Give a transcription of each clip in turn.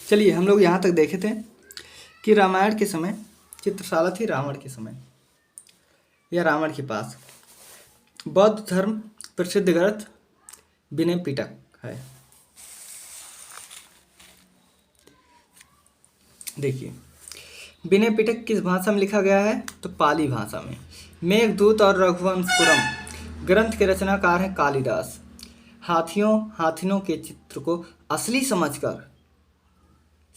चलिए, हम लोग यहाँ तक देखे थे कि रामायण के समय चित्रशाला थी रावण के समय या रावण के पास। बौद्ध धर्म प्रसिद्ध ग्रंथ विनय पिटक है। देखिए, विनय पिटक किस भाषा में लिखा गया है? तो पाली भाषा में। मेघदूत और रघुवंशपुरम ग्रंथ के रचनाकार हैं कालिदास। हाथियों के चित्र को असली समझकर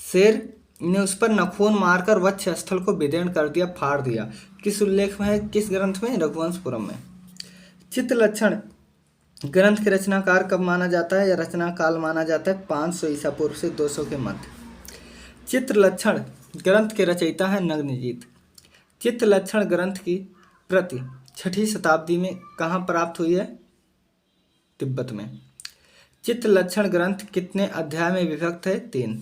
शेर ने उस पर नखून मारकर वक्ष स्थल को विदीर्ण कर दिया, फाड़ दिया। किस उल्लेख में है? किस ग्रंथ में? रघुवंशपुरम में। चित्र लक्षण ग्रंथ के रचनाकार कब माना जाता है या रचना काल माना जाता है? 500 ईसा पूर्व से 200 के मध्य। चित्र लक्षण ग्रंथ के रचयिता है नग्नजीत। चित्र लक्षण ग्रंथ की प्रति 6ठी शताब्दी में कहाँ प्राप्त हुई है? तिब्बत में। चित्र लक्षण ग्रंथ कितने अध्याय में विभक्त है? 3।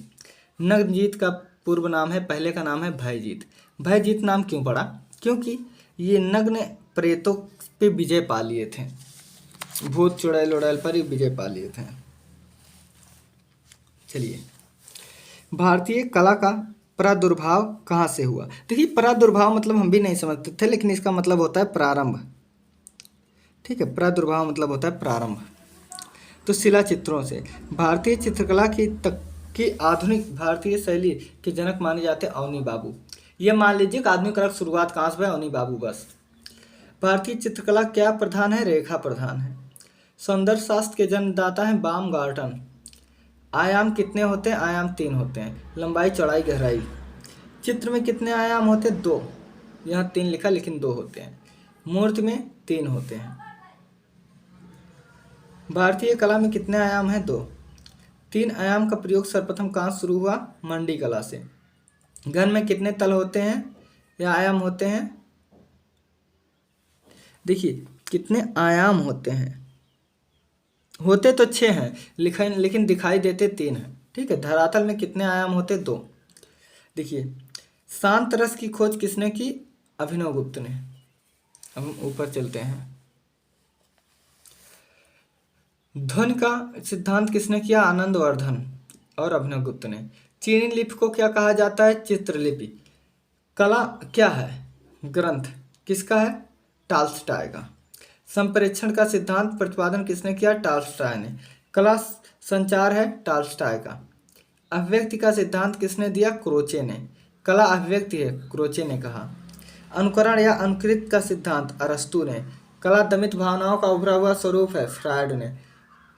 नग्नजीत का पूर्व नाम है, पहले का नाम है भयजीत। भयजीत नाम क्यों पड़ा? क्योंकि ये नग्न प्रेतों पे विजय पा लिए थे, भूत चुड़ैल उड़ैल पर ही विजय पा लिए थे। चलिए, भारतीय कला का प्रादुर्भाव कहाँ से हुआ? देखिए, प्रादुर्भाव मतलब हम भी नहीं समझते थे, लेकिन इसका मतलब होता है प्रारंभ। ठीक है, प्रादुर्भाव मतलब होता है प्रारंभ। तो शिला चित्रों से भारतीय चित्रकला की आधुनिक भारतीय शैली के जनक माने जाते हैं अवनी बाबू। ये मान लीजिए कि आधुनिक कला की शुरुआत कहाँ से है? अवनी बाबू बस। भारतीय चित्रकला क्या प्रधान है? रेखा प्रधान है। सौंदर्य शास्त्र के जन्मदाता हैं बामगार्टन। आयाम कितने होते हैं? आयाम 3 होते हैं, लंबाई चौड़ाई गहराई। चित्र में कितने आयाम होते हैं? 2। यहाँ 3 लिखा लेकिन 2 होते हैं। मूर्ति में 3 होते हैं। भारतीय कला में कितने आयाम हैं? 2। 3 आयाम का प्रयोग सर्वप्रथम कहाँ शुरू हुआ? मंडी कला से। घन में कितने तल होते हैं या आयाम होते हैं? देखिए, कितने आयाम होते हैं? होते तो 6 हैं, लेकिन दिखाई देते 3 हैं। ठीक है, धरातल में कितने आयाम होते? 2। देखिए, शांत रस की खोज किसने की? अभिनव गुप्त ने। अब हम ऊपर चलते हैं। ध्वनि का सिद्धांत किसने किया? आनंदवर्धन और अभिनव गुप्त ने। चीनी लिपि को क्या कहा जाता है? चित्रलिपि। कला क्या है? ग्रंथ। किसका है? टॉल्स्टॉय का। संप्रेक्षण का सिद्धांत प्रतिपादन किसने किया? टॉल्स्टॉय ने। कला संचार है टॉल्स्टॉय का। अभिव्यक्ति का सिद्धांत किसने दिया? क्रोचे ने। कला अभिव्यक्ति है, क्रोचे ने कहा। अनुकरण या अनुकृत का सिद्धांत अरस्तू ने। कला दमित भावनाओं का उभरा हुआ स्वरूप है, फ्रायड ने।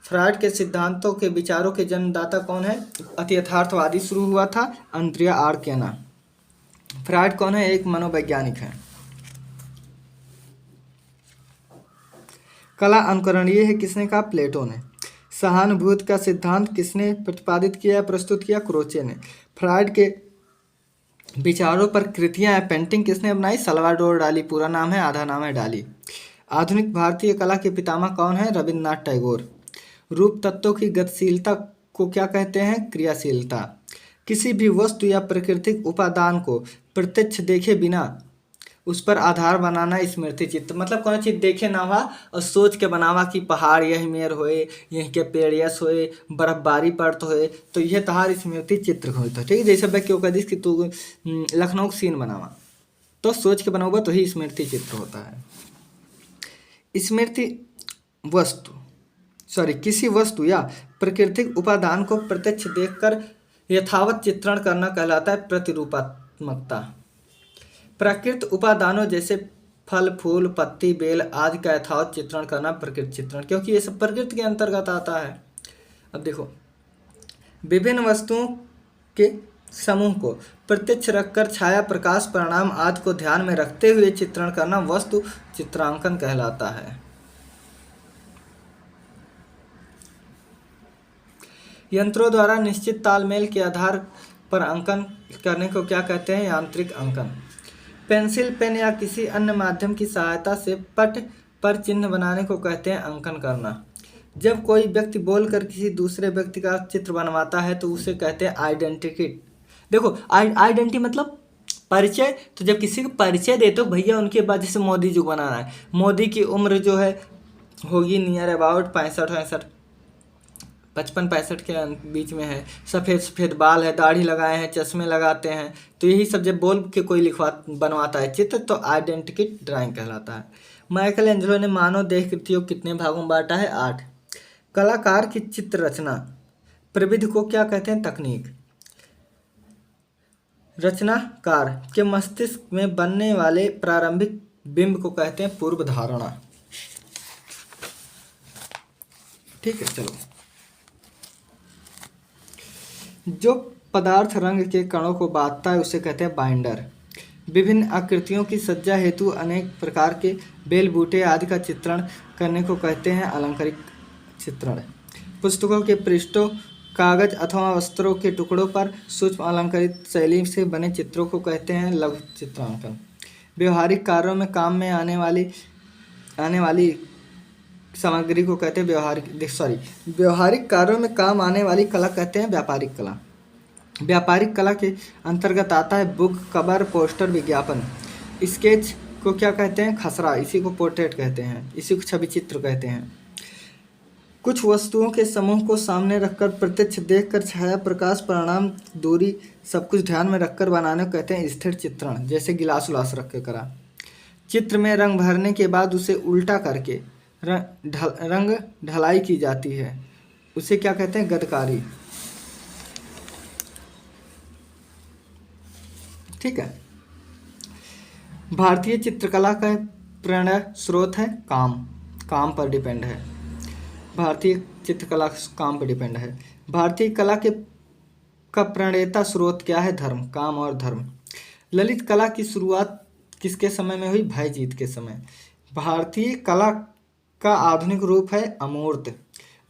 फ्रायड के सिद्धांतों के विचारों के जन्मदाता कौन है? अति यथार्थवादी शुरू हुआ था, अंद्रिया आर्केना। फ्रायड कौन है? एक मनोवैज्ञानिक है। कला अनुकरणीय है, किसने कहा? प्लेटो ने। सहानुभूति का सिद्धांत किसने प्रतिपादित किया, प्रस्तुत किया? क्रोचे ने। फ्रायड के विचारों पर कृतियां या पेंटिंग किसने बनाई? सल्वाडोर डाली। पूरा नाम है, आधा नाम है डाली। आधुनिक भारतीय कला के पितामह कौन है? रविन्द्रनाथ टैगोर। रूप तत्वों की गतिशीलता को क्या कहते हैं? क्रियाशीलता। किसी भी वस्तु या प्राकृतिक उपादान को प्रत्यक्ष देखे बिना उस पर आधार बनाना स्मृति चित्र। मतलब कौन चीज देखे ना हुआ और सोच के बनावा कि पहाड़ यही मेर होए, यहीं के पेड़ यस होए, बर्फबारी पड़त होए, तो यह तहार स्मृति चित्र होता है। ठीक है, जैसे मैं क्यों कह दी कि तू लखनऊ सीन बनावा, तो सोच के बनाऊंगा तो ही स्मृति चित्र होता है। स्मृति किसी वस्तु या प्राकृतिक उपादान को प्रत्यक्ष देखकर यथावत चित्रण करना कहलाता है प्रतिरूपात्मकता। प्राकृत उपादानों जैसे फल, फूल, पत्ती, बेल आदि का यथावत चित्रण करना प्रकृति चित्रण, क्योंकि ये सब प्रकृति के अंतर्गत आता है। अब देखो, विभिन्न वस्तुओं के समूह को प्रत्यक्ष रखकर छाया, प्रकाश, परिणाम आदि को ध्यान में रखते हुए चित्रण करना वस्तु चित्रांकन कहलाता है। यंत्रों द्वारा निश्चित तालमेल के आधार पर अंकन करने को क्या कहते हैं? यांत्रिक अंकन। पेंसिल, पेन या किसी अन्य माध्यम की सहायता से पट पर चिन्ह बनाने को कहते हैं अंकन करना। जब कोई व्यक्ति बोलकर किसी दूसरे व्यक्ति का चित्र बनवाता है तो उसे कहते हैं आइडेंटिटी। देखो, आइडेंटिटी मतलब परिचय। तो जब किसी को परिचय देते हो भैया, उनके बाद जैसे मोदी जी को बनाना है, मोदी की उम्र जो है होगी नियर अबाउट 65-65 55-65 के बीच में है, सफ़ेद सफ़ेद बाल है, दाढ़ी लगाए हैं, चश्मे लगाते हैं। तो यही सब जब बोल के कोई बनवाता है चित्र तो आइडेंटिटी ड्राइंग कहलाता है। माइकल एंजेलो ने मानव देह कृतियों को कितने भागों में बांटा है? 8। कलाकार की चित्र रचना प्रविधि को क्या कहते हैं? तकनीक। रचनाकार के मस्तिष्क में बनने वाले प्रारंभिक बिंब को कहते हैं पूर्व धारणा। ठीक है, चलो। जो पदार्थ रंग के कणों को बांधता है उसे कहते हैं बाइंडर। विभिन्न आकृतियों की सज्जा हेतु अनेक प्रकार के बेल बूटे आदि का चित्रण करने को कहते हैं अलंकारिक चित्रण। पुस्तकों के पृष्ठों, कागज अथवा वस्त्रों के टुकड़ों पर सूक्ष्म अलंकारित शैली से बने चित्रों को कहते हैं लघु चित्रांकन। व्यवहारिक कार्यों में काम में आने वाली सामग्री को कहते हैं व्यवहारिक कार्यों में काम आने वाली कला कहते हैं व्यापारिक कला। व्यापारिक कला के अंतर्गत आता है बुक, कवर, पोस्टर, विज्ञापन। स्केच को क्या कहते हैं? खसरा। इसी को पोर्ट्रेट कहते हैं, इसी को छवि चित्र कहते हैं। कुछ वस्तुओं के समूह को सामने रखकर प्रत्यक्ष देखकर छाया, प्रकाश, परिणाम, दूरी सब कुछ ध्यान में रखकर बनाने को कहते हैं स्थिर चित्रण। जैसे गिलास उलास रख के करा। चित्र में रंग भरने के बाद उसे उल्टा करके रंग ढलाई की जाती है, उसे क्या कहते हैं? गदकारी। ठीक है। भारतीय चित्रकला का प्रेरणा स्रोत है काम पर डिपेंड है। भारतीय चित्रकला काम पर डिपेंड है। भारतीय कला का प्रणेता स्रोत क्या है? धर्म, काम और धर्म। ललित कला की शुरुआत किसके समय में हुई? भयजीत के समय। भारतीय कला का आधुनिक रूप है अमूर्त।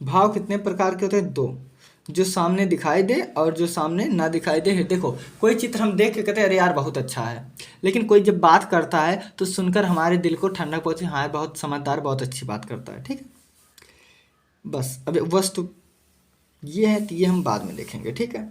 भाव कितने प्रकार के होते हैं? 2, जो सामने दिखाई दे और जो सामने ना दिखाई दे। देखो, कोई चित्र हम देख के कहते हैं अरे यार बहुत अच्छा है, लेकिन कोई जब बात करता है तो सुनकर हमारे दिल को ठंडक पहुंचे, हाँ बहुत समझदार, बहुत अच्छी बात करता है। ठीक है, बस अब वस्तु ये है, तो ये हम बाद में देखेंगे। ठीक है।